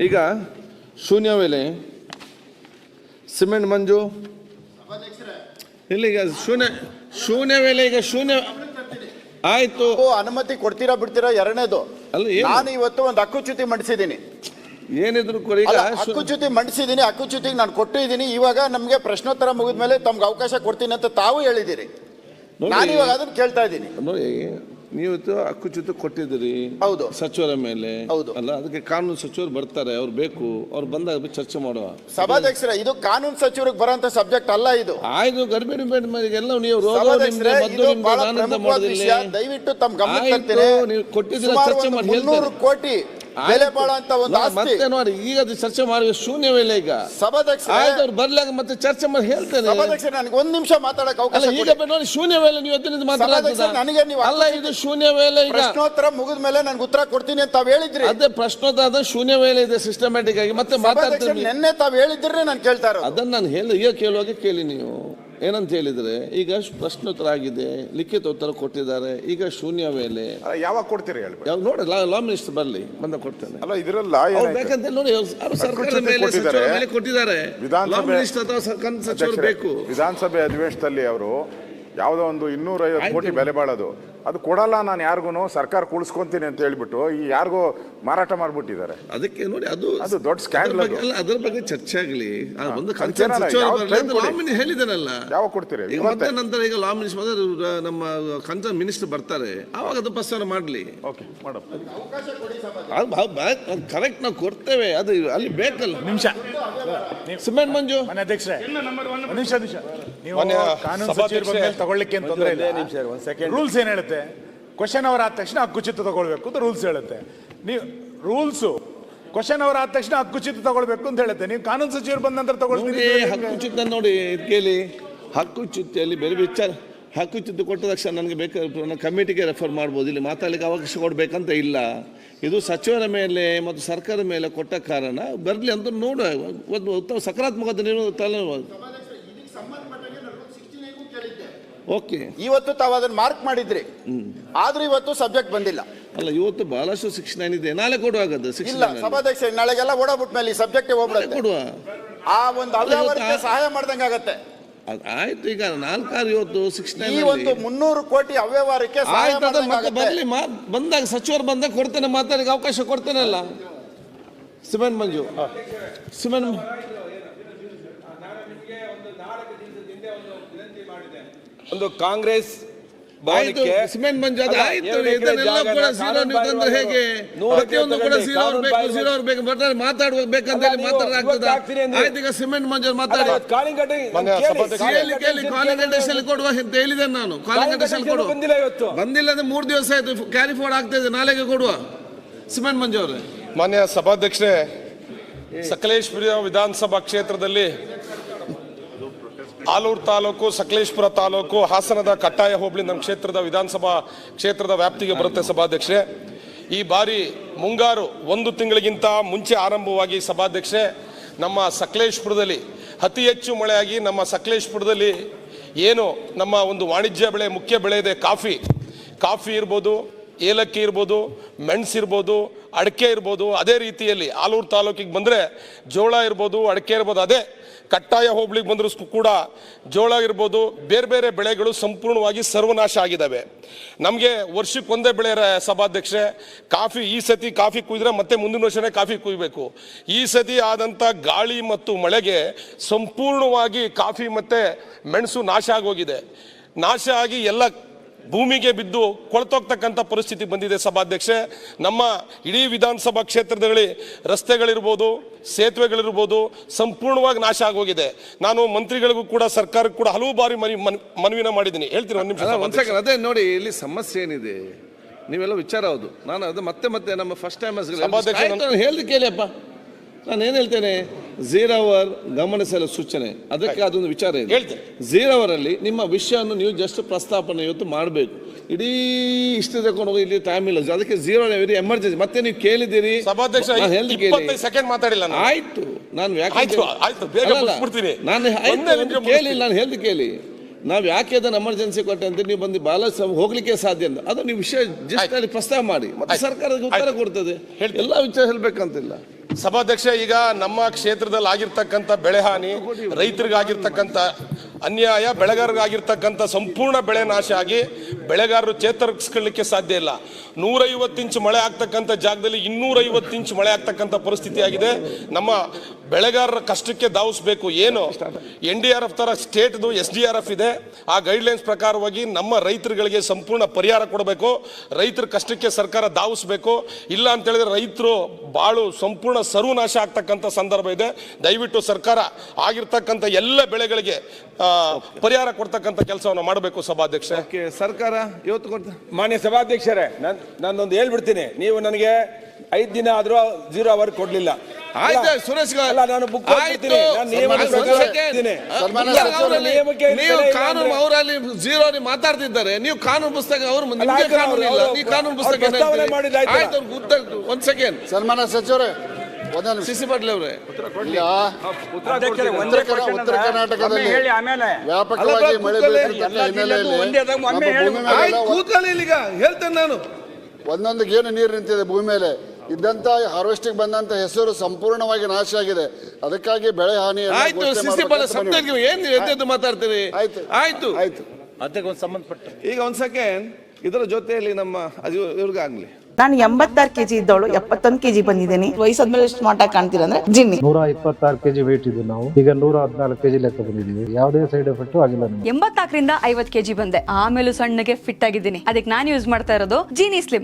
ಈಗ ಶೂನ್ಯ ವೇಳೆ ಸಿಮೆಂಟ್ ಮಂಜು ಇಲ್ಲ, ಈಗ ಶೂನ್ಯ ವೇಳೆ ಈಗ ಶೂನ್ಯ ಆಯ್ತು. ಅನುಮತಿ ಕೊಡ್ತೀರಾ ಬಿಡ್ತೀರಾ ಎರಡನೇದು. ಅಲ್ಲ, ನಾನು ಇವತ್ತು ಒಂದು ಹಕ್ಕುಚ್ಯುತಿ ಮಂಡಿಸಿದ್ದೀನಿ. ಏನಿದ್ರು ಕೂಡ ಈಗ ಹಕ್ಕುಚ್ಯುತಿ ಮಂಡಿಸಿದ್ದೀನಿ, ಹಕ್ಕುಚ್ಯುತಿಗೆ ನಾನು ಕೊಟ್ಟಿದ್ದೀನಿ. ಇವಾಗ ನಮ್ಗೆ ಪ್ರಶ್ನೋತ್ತರ ಮುಗಿದ್ಮೇಲೆ ತಮ್ಗೆ ಅವಕಾಶ ಕೊಡ್ತೀನಿ ಅಂತ ತಾವು ಹೇಳಿದ್ದೀರಿ. ನಾನು ಇವಾಗ ಅದನ್ನ ಕೇಳ್ತಾ ಇದ್ದೀನಿ. ನೋಡಿ, ನೀವು ಹಕ್ಕುಚ್ಯುತಿ ಕೊಟ್ಟಿದ್ದೀರಿ, ಹೌದು, ಸಚಿವರ ಮೇಲೆ. ಹೌದು, ಅಲ್ಲ, ಅದಕ್ಕೆ ಕಾನೂನು ಸಚಿವರು ಬರ್ತಾರೆ, ಅವ್ರು ಬೇಕು, ಅವ್ರು ಬಂದಾಗ ಚರ್ಚೆ ಮಾಡುವ. ಸಭಾಧ್ಯಕ್ಷರೇ, ಇದು ಕಾನೂನು ಸಚಿವರಿಗೆ ಬರೋಂತ ಸಬ್ಜೆಕ್ಟ್ ಅಲ್ಲ ಇದು. ಆಯ್ತು, ಗರ್ಭಿಣಿ ಎಲ್ಲ ನೀವು ದಯವಿಟ್ಟು ತಮ್ಮ ಗಮನಕ್ಕೆ ತರ್ತೇನೆ. ನೀವು ಕೊಟ್ಟಿದ್ದೀರ, ಚರ್ಚೆ ಮಾಡಿ. 300 ಕೋಟಿ ಬೆಲೆ ಬಾಳುವಂತ ಒಂದು ಆಸ್ತಿ. ಮತ್ತೆ ನೋಡಿ, ಈಗ ಅದು ಚರ್ಚೆ ಮಾಡಿ ಶೂನ್ಯ ವೇಳೆ. ಈಗ ಸಭಾಧ್ಯಕ್ಷ ಅವ್ರು ಬರ್ಲಾಗ ಮತ್ತೆ ಚರ್ಚೆ ಮಾಡಿ ಹೇಳ್ತೇನೆ. ಸಭಾಧ್ಯಕ್ಷ, ನನಗೆ ಒಂದು ನಿಮಿಷ ಮಾತಾಡಕ್ಕೆ ಅವಕಾಶ ಈಗ ನೋಡಿ, ಶೂನ್ಯ ವೇಳೆ ನೀವು ನನಗೆ ನೀವು ಅಲ್ಲ, ಇದು ಶೂನ್ಯ ವೇಳೆ. ಈಗ ಪ್ರಶ್ನೋತ್ತರ ಮುಗಿದ ಮೇಲೆ ನನಗೆ ಉತ್ತರ ಕೊಡ್ತೀನಿ ಅಂತ ತಾವ್ ಹೇಳಿದ್ರಿ. ಅದೇ ಪ್ರಶ್ನೋತ್ತರ, ಅದ ಶೂನ್ಯ ವೇಳೆ ಇದೆ ಸಿಸ್ಟಮ್ಯಾಟಿಕ್ ಆಗಿ. ಮತ್ತೆ ಮಾತಾಡ್ತೀನಿ. ನಿನ್ನೆ ತಾವ್ ಹೇಳಿದ್ರೆ ನಾನು ಕೇಳ್ತಾ ಇರೋದು ಅದನ್ನ ನಾನು ಹೇಳಿ, ಈಗ ಕೇಳುವಾಗ ಕೇಳಿ ನೀವು ಏನಂತ ಹೇಳಿದ್ರೆ, ಈಗ ಪ್ರಶ್ನೋತ್ತರ ಆಗಿದೆ, ಲಿಖಿತ ಉತ್ತರ ಕೊಟ್ಟಿದ್ದಾರೆ, ಈಗ ಶೂನ್ಯ ವೇಳೆ ಯಾವಾಗ ಕೊಡ್ತೀರಿ ಹೇಳಿ? ನೋಡಿ, ಲಾ ಮಿನಿಸ್ಟರ್ ಬರ್ಲಿ, ಬಂದ ಕೊಡ್ತೇನೆ. ಅಲ್ಲ, ಇದರಲ್ಲ ಬೇಕಂತ ನೋಡಿ, ಸರ್ಕಾರದ ಮೇಲೆ ಕೊಟ್ಟಿದ್ದಾರೆ. ವಿಧಾನಸಭೆ ಅಧಿವೇಶನದಲ್ಲಿ ಅವರು ಯಾವುದೋ ಒಂದು 250 ಕೋಟಿ ಬೆಲೆ ಬಾಳೋದು ಅದು ಕೊಡಲ್ಲ, ನಾನು ಯಾರಿಗೂ ಸರ್ಕಾರ ಕೂಡಿಸ್ಕೊಂತೀನಿ ಅಂತ ಹೇಳ್ಬಿಟ್ಟು ಈ ಯಾರಿಗೋ ಮಾರಾಟ ಮಾಡ್ಬಿಟ್ಟಿದ್ದಾರೆ. ಅದಕ್ಕೆ ನೋಡಿ, ಅದು ದೊಡ್ಡ ಸ್ಕ್ಯಾಂಡಲ್. ಅದ್ರ ಬಗ್ಗೆ ಚರ್ಚೆ ಆಗಲಿ. ಹೇಳಿದನಲ್ಲ, ಯಾವಾಗ ಕೊಡ್ತೀರಿ? ಮತ್ತೆ ನಂತರ ಈಗ ಲಾ ಮಿನಿಸ್ಟರ್ ನಮ್ಮ ಕನ್ಸರ್ನ್ ಮಿನಿಸ್ಟರ್ ಬರ್ತಾರೆ, ಅವಾಗ ಅದು ಪ್ರಸ್ತಾವ ಮಾಡಲಿ. ಕರೆಕ್ಟ್, ನಾವು ಕೊಡ್ತೇವೆ. ಅದು ಅಲ್ಲಿ ಬೇಕಲ್ಲ. ನಿಮಿಷ ಸಿಮೆಂಟ್ ಮಂಜು ಅಧ್ಯಕ್ಷರೇ, ನೀವು ಕಾನೂನು ಸಚಿವರ ಮೇಲೆ ತಗೊಳ್ಳಿಕ್ಕೆ ಅಂತ ತೊಂದರೆ ಇಲ್ಲ. ರೂಲ್ಸ್ ಏನ್ ಹೇಳುತ್ತೆ? ಕ್ವಶನ್ ಅವರ್ ಆದ ತಕ್ಷಣ ಹಕ್ಕುಚ್ಯುತಿ ತಗೊಳ್ಬೇಕು ಅಂತ ರೂಲ್ಸ್ ಹೇಳುತ್ತೆ. ನೀವು ರೂಲ್ಸು ಕ್ವಶನ್ ಅವರ್ ಆದ ತಕ್ಷಣ ಹಕ್ಕುಚ್ಯುತಿ ತಗೊಳ್ಬೇಕು ಅಂತ ಹೇಳುತ್ತೆ. ನೀವು ಕಾನೂನು ಸಚಿವರು ಬಂದ ನಂತರ ತಗೊಳ್ತೀರಿ. ಹಕ್ಕುಚ್ಯುತಿ ನೋಡಿ ಕೇಳಿ, ಹಕ್ಕುಚ್ಯುತಿಯಲ್ಲಿ ಬೇರೆ ವಿಚಾರ. ಹಕ್ಕುಚ್ಯುತಿ ಕೊಟ್ಟ ತಕ್ಷಣ ನನಗೆ ಬೇಕಾದ್ರೆ ಕಮಿಟಿಗೆ ರೆಫರ್ ಮಾಡ್ಬೋದು, ಇಲ್ಲಿ ಮಾತಾಡಲಿಕ್ಕೆ ಅವಕಾಶ ಕೊಡಬೇಕಂತ ಇಲ್ಲ. ಇದು ಸಚಿವರ ಮೇಲೆ ಮತ್ತು ಸರ್ಕಾರದ ಮೇಲೆ ಕೊಟ್ಟ ಕಾರಣ ಬರಲಿ ಅಂತ ನೋಡುವ. ಒಂದು ಉತ್ತಮ ಸಕಾರಾತ್ಮಕತೆ ಓಕೆ. ಇವತ್ತು ತಾವು ಅದನ್ನ ಮಾರ್ಕ್ ಮಾಡಿದ್ರಿ, ಆದ್ರೂ ಇವತ್ತು ಸಬ್ಜೆಕ್ಟ್ ಬಂದಿಲ್ಲ. ಅಲ್ಲ, ಇವತ್ತು ಬಹಳಷ್ಟು ಶಿಕ್ಷಣ ಏನಿದೆ, ನಾಳೆ ಕೊಡುವಾಗದು ಇಲ್ಲ. ಸಭಾಧ್ಯಕ್ಷ, ನಾಳೆಗೆಲ್ಲ ಓಡಾಬಿಟ್ಟ ಮೇಲೆ ಈ ಸಬ್ಜೆಕ್ಟ್ ಹೋಗ್ಬಿಡುತ್ತೆ. ಕೊಡುವ ಆ ಒಂದು ಅವ್ಯವಹಾರಕ್ಕೆ ಸಹಾಯ ಮಾಡ್ದಂಗೆ ಆಗತ್ತೆ. ಆಯ್ತು, ಈಗ 4 ಇವತ್ತು ಶಿಕ್ಷಣ ಈ ಒಂದು 300 ಕೋಟಿ ಅವ್ಯವಹಾರಕ್ಕೆ ಬರ್ಲಿ, ಬಂದಾಗ ಸಚಿವರು ಬಂದಾಗ ಕೊಡ್ತೇನೆ, ಮಾತಾಡಿಗೆ ಅವಕಾಶ ಕೊಡ್ತೇನಲ್ಲ. ಸಿಮೆಂಟ್ ಮಂಜು, ಸಿಮೆಂಟ್ ಒಂದು ಕಾಂಗ್ರೆಸ್ ಸಿಮೆಂಟ್ ಮಂಜು ಅದು ಆಯ್ತು. ಇದನ್ನೆಲ್ಲ ಕೂಡ ಝೀರೋ ನೀವು ತಂದ್ರೆ ಹೇಗೆ? ಪ್ರತಿಯೊಂದು ಕೂಡ ಝೀರೋ ಅವ್ರು ಬೇಕು ಮಾತಾಡುವಾಗ ಬೇಕಂತ ಹೇಳಿ ಮಾತಾಡಲಾಗ್ತದ? ಆಯ್ತು, ಈಗ ಸಿಮೆಂಟ್ ಮಂಜು ಮಾತಾಡಿ ಕಾಲಿಂಗ್ ಕೊಡುವ ಅಂತ ಹೇಳಿದೆ ನಾನು. ಕಾಲಿಂಗ್ ಕೊಡುವ ಬಂದಿಲ್ಲ ಅಂದ್ರೆ 3 ದಿವಸ ಆಯ್ತು, ಕ್ಯಾರಿ ಫಾರ್ವರ್ಡ್ ಆಗ್ತದೆ, ನಾಳೆಗೆ ಕೊಡುವ. ಸಿಮೆಂಟ್ ಮಂಜು ಅವರೇ. ಮಾನ್ಯ ಸಭಾಧ್ಯಕ್ಷರೇ, ಸಕಲೇಶಪುರ ವಿಧಾನಸಭಾ ಕ್ಷೇತ್ರದಲ್ಲಿ ಆಲೂರು ತಾಲೂಕು, ಸಕಲೇಶಪುರ ತಾಲೂಕು, ಹಾಸನದ ಕಟ್ಟಾಯ ಹೋಬಳಿ ನಮ್ಮ ಕ್ಷೇತ್ರದ ವಿಧಾನಸಭಾ ಕ್ಷೇತ್ರದ ವ್ಯಾಪ್ತಿಗೆ ಬರುತ್ತೆ. ಸಭಾಧ್ಯಕ್ಷರೇ, ಈ ಬಾರಿ ಮುಂಗಾರು 1 ತಿಂಗಳಿಗಿಂತ ಮುಂಚೆ ಆರಂಭವಾಗಿ ಸಭಾಧ್ಯಕ್ಷರೇ, ನಮ್ಮ ಸಕಲೇಶಪುರದಲ್ಲಿ ಅತಿ ಹೆಚ್ಚು ಮಳೆಯಾಗಿ ನಮ್ಮ ಸಕಲೇಶಪುರದಲ್ಲಿ ಏನು ನಮ್ಮ ಒಂದು ವಾಣಿಜ್ಯ ಬೆಳೆ, ಮುಖ್ಯ ಬೆಳೆ ಇದೆ, ಕಾಫಿ ಇರ್ಬೋದು, ಏಲಕ್ಕಿ ಇರ್ಬೋದು, ಮೆಣಸು ಇರ್ಬೋದು, ಅಡಿಕೆ ಇರ್ಬೋದು. ಅದೇ ರೀತಿಯಲ್ಲಿ ಆಲೂರು ತಾಲೂಕಿಗೆ ಬಂದರೆ ಜೋಳ ಇರ್ಬೋದು, ಅಡಿಕೆ ಇರ್ಬೋದು. ಅದೇ ಕಟ್ಟಾಯ ಹೋಬಳಿಗೆ ಬಂದರೂ ಕೂಡ ಜೋಳ ಇರ್ಬೋದು, ಬೇರೆ ಬೇರೆ ಬೆಳೆಗಳು ಸಂಪೂರ್ಣವಾಗಿ ಸರ್ವನಾಶ ಆಗಿದ್ದಾವೆ. ನಮಗೆ ವರ್ಷಕ್ಕೊಂದೇ ಬೆಳೆ ಸಭಾಧ್ಯಕ್ಷರೇ, ಕಾಫಿ. ಈ ಸತಿ ಕಾಫಿ ಕುಯ್ದರೆ ಮತ್ತೆ ಮುಂದಿನ ವರ್ಷನೇ ಕಾಫಿ ಕುಯ್ಬೇಕು. ಈ ಸತಿ ಆದಂಥ ಗಾಳಿ ಮತ್ತು ಮಳೆಗೆ ಸಂಪೂರ್ಣವಾಗಿ ಕಾಫಿ ಮತ್ತು ಮೆಣಸು ನಾಶ ಆಗೋಗಿದೆ. ನಾಶ ಆಗಿ ಎಲ್ಲ ಭೂಮಿಗೆ ಬಿದ್ದು ಕೊಳ್ತೋಗ್ತಕ್ಕಂಥ ಪರಿಸ್ಥಿತಿ ಬಂದಿದೆ ಸಭಾಧ್ಯಕ್ಷೆ. ನಮ್ಮ ಇಡೀ ವಿಧಾನಸಭಾ ಕ್ಷೇತ್ರದಲ್ಲಿ ರಸ್ತೆಗಳಿರ್ಬೋದು, ಸೇತುವೆಗಳಿರ್ಬೋದು ಸಂಪೂರ್ಣವಾಗಿ ನಾಶ ಆಗೋಗಿದೆ. ನಾನು ಮಂತ್ರಿಗಳಿಗೂ ಕೂಡ ಸರ್ಕಾರಕ್ಕೂ ಕೂಡ ಹಲವು ಬಾರಿ ಮನವಿನ ಮಾಡಿದ್ದೀನಿ. ಹೇಳ್ತೀನಿ ಒಂದು ನಿಮಿಷ. ಅದೇ ನೋಡಿ, ಇಲ್ಲಿ ಸಮಸ್ಯೆ ಏನಿದೆ ನೀವೆಲ್ಲ ವಿಚಾರ. ಹೌದು, ನಾನು ಅದು ಮತ್ತೆ ನಮ್ಮ ಫಸ್ಟ್ ಟೈಮ್ ಹೇಳ್ದು ಕೇಳಿಯಪ್ಪ. ನಾನು ಏನು ಹೇಳ್ತೇನೆ, 0 ಅವರ್ ಗಮನಿಸಲು ಸೂಚನೆ, ಅದಕ್ಕೆ ಅದೊಂದು ವಿಚಾರ ಇದೆ. 0 ಅವರಲ್ಲಿ ನಿಮ್ಮ ವಿಷಯವನ್ನು ನೀವು ಜಸ್ಟ್ ಪ್ರಸ್ತಾಪನೆ ಇವತ್ತು ಮಾಡಬೇಕು. ಇಡೀ ಇಷ್ಟು ತಗೊಂಡು ಹೋಗಿ ಇಲ್ಲಿ ಟೈಮ್ ಇಲ್ಲ, ಅದಕ್ಕೆ 0 ಎಮರ್ಜೆನ್ಸಿ. ಮತ್ತೆ ನೀವು ಕೇಳಿದ್ದೀರಿ ಆಯ್ತು, ನಾನು ಹೇಳ್ದು ಕೇಳಿ. ನಾವು ಯಾಕೆ ಅದನ್ನು ಎಮರ್ಜೆನ್ಸಿ ಕೊಟ್ಟೆ ಅಂತ ನೀವು ಬಂದು ಹೋಗ್ಲಿಕ್ಕೆ ಸಾಧ್ಯ ಅಂತ ಅದು ನೀವು ವಿಷಯ ಜಸ್ಟ್ ಅಲ್ಲಿ ಪ್ರಸ್ತಾವ ಮಾಡಿ, ಮತ್ತೆ ಸರ್ಕಾರಕ್ಕೆ ಉತ್ತರ ಕೊಡ್ತದೆ. ಎಲ್ಲ ವಿಚಾರ ಹೇಳ್ಬೇಕಂತಿಲ್ಲ. ಸಭಾಧ್ಯಕ್ಷ, ಈಗ ನಮ್ಮ ಕ್ಷೇತ್ರದಲ್ಲಿ ಆಗಿರ್ತಕ್ಕಂಥ ಬೆಳೆ ಹಾನಿ, ರೈತರಿಗಾಗಿರ್ತಕ್ಕಂಥ ಅನ್ಯಾಯ, ಬೆಳೆಗಾರರಿಗಾಗಿರ್ತಕ್ಕಂಥ ಸಂಪೂರ್ಣ ಬೆಳೆ ನಾಶ ಆಗಿ ಬೆಳೆಗಾರರು ಚೇತರಿಸ್ಕೊಳ್ಳಿಕ್ಕೆ ಸಾಧ್ಯ ಇಲ್ಲ. 150 ಇಂಚು ಮಳೆ ಆಗ್ತಕ್ಕಂಥ ಜಾಗದಲ್ಲಿ 250 ಇಂಚು ಮಳೆ ಆಗ್ತಕ್ಕಂಥ ಪರಿಸ್ಥಿತಿ ಆಗಿದೆ. ನಮ್ಮ ಬೆಳೆಗಾರರ ಕಷ್ಟಕ್ಕೆ ಧಾವಿಸಬೇಕು. ಏನು NDRF ತರ ಸ್ಟೇಟ್ದು SDRF ಇದೆ, ಆ ಗೈಡ್ಲೈನ್ಸ್ ಪ್ರಕಾರವಾಗಿ ನಮ್ಮ ರೈತರುಗಳಿಗೆ ಸಂಪೂರ್ಣ ಪರಿಹಾರ ಕೊಡಬೇಕು. ರೈತರ ಕಷ್ಟಕ್ಕೆ ಸರ್ಕಾರ ಧಾವಿಸಬೇಕು. ಇಲ್ಲ ಅಂತ ಹೇಳಿದ್ರೆ ರೈತರು ಬಾಳು ಸಂಪೂರ್ಣ ಸರ್ವನಾಶ ಆಗ್ತಕ್ಕಂಥ ಸಂದರ್ಭ ಇದೆ. ದಯವಿಟ್ಟು ಸರ್ಕಾರ ಆಗಿರ್ತಕ್ಕಂಥ ಎಲ್ಲ ಬೆಳೆಗಳಿಗೆ ಪರಿಹಾರ ಕೊಡ್ತಕ್ಕಂಥ ಕೆಲಸವನ್ನು ಮಾಡಬೇಕು. ಸಭಾಧ್ಯಕ್ಷ, ಸರ್ಕಾರ ಇವತ್ತು ಕೊಡ್ತಾರೆ. ಮಾನ್ಯ ಸಭಾಧ್ಯಕ್ಷರೇ, ನಾನೊಂದು ಹೇಳ್ಬಿಡ್ತೀನಿ. ನೀವು ನನಗೆ 5 ದಿನ ಆದ್ರೂ 0 ಅವರ್ ಕೊಡ್ಲಿಲ್ಲ. ಆಯ್ತು ಸುರೇಶ್ ಗೌಡ, ಅಲ್ಲ, ನಾನು ಬುಕ್ ಕೊಡ್ತೀನಿ. ನಾನು ನಿಯಮದ ಪ್ರಕಾರ ಇದ್ದೀನಿ. ನೀವು ಕಾನೂನು ಅವರಲ್ಲಿ 0 ನೀವು ಮಾತಾಡ್ತಿದ್ದಾರೆ. ನೀವು ಕಾನೂನು ಪುಸ್ತಕ ಅವರು ನಿಮಗೆ ಕಾನೂನು ಇಲ್ಲ, ನೀವು ಕಾನೂನು ಪುಸ್ತಕ ಆಯ್ತು. ಒಂದ್ ಸೆಕೆಂಡ್ ಸನ್ಮಾನ್ಯ ಸಚಿವರೇ, ಸಿಸಿ ಪಾಟೀಲ್ ಅವರೇ, ಉತ್ತರ ಕರ್ನಾಟಕದಲ್ಲಿ ವ್ಯಾಪಕವಾಗಿ ಮಳೆ ಬೀಳುತ್ತಿರುವ ಹಿನ್ನೆಲೆಯಲ್ಲಿ ಕೂತ್ಕೊಳ್ಳಿ ಈಗ ಹೇಳ್ತೇನೆ ನಾನು. ಒಂದೊಂದು ಏನು ನೀರು ನಿಂತಿದೆ ಭೂಮಿ ಮೇಲೆ ಇದ್ದಂತ ಹಾರ್ವೆಸ್ಟಿಂಗ್ ಬಂದಂತ ಹೆಸರು ಸಂಪೂರ್ಣವಾಗಿ ನಾಶ ಆಗಿದೆ. ಅದಕ್ಕಾಗಿ ಬೆಳೆ ಹಾನಿ ಆಯ್ತು. ಸಿಸಿ ಪಾಟೀಲ್ ಏನ್ ಎದ್ದು ಮಾತಾಡ್ತೀರಿ? ಆಯ್ತು ಆಯ್ತು. ಅದಕ್ಕೆ ಒಂದು ಸಂಬಂಧಪಟ್ಟ ಈಗ ಒಂದ್ ಸೆಕೆಂಡ್, ಇದರ ಜೊತೆಯಲ್ಲಿ ನಮ್ಮ ಇವ್ರಿಗಾಗ್ಲಿ. ನಾನು 86 kg ಇದ್ದವಳು 71 kg ಬಂದಿದ್ದೀನಿ. ವಯಸ್ಸಾದ್ಮೇಲೆ ಸ್ಮಾರ್ಟ್ ಆಗಿ ಕಾಣ್ತೀರಾ ಅಂದ್ರೆ ಜಿನ್ನಿ. 126 kg ವೇಟ್ ಇದ್ದು ನಾವು ಈಗ 114 kg ಲೆಕ್ಕ ಬಂದಿದ್ದೀವಿ. ಯಾವುದೇ ಸೈಡ್ ಎಫೆಕ್ಟ್ ಆಗಿಲ್ಲ ನಮಗೆ. 84ರಿಂದ 50 kg ಬಂದೆ. ಆಮೇಲೂ ಸಣ್ಣಗೆ ಫಿಟ್ ಆಗಿದ್ದೀನಿ. ಅದಕ್ಕೆ ನಾನು ಯೂಸ್ ಮಾಡ್ತಾ ಇರೋದು ಜೀನಿ ಸ್ಲಿಮ್.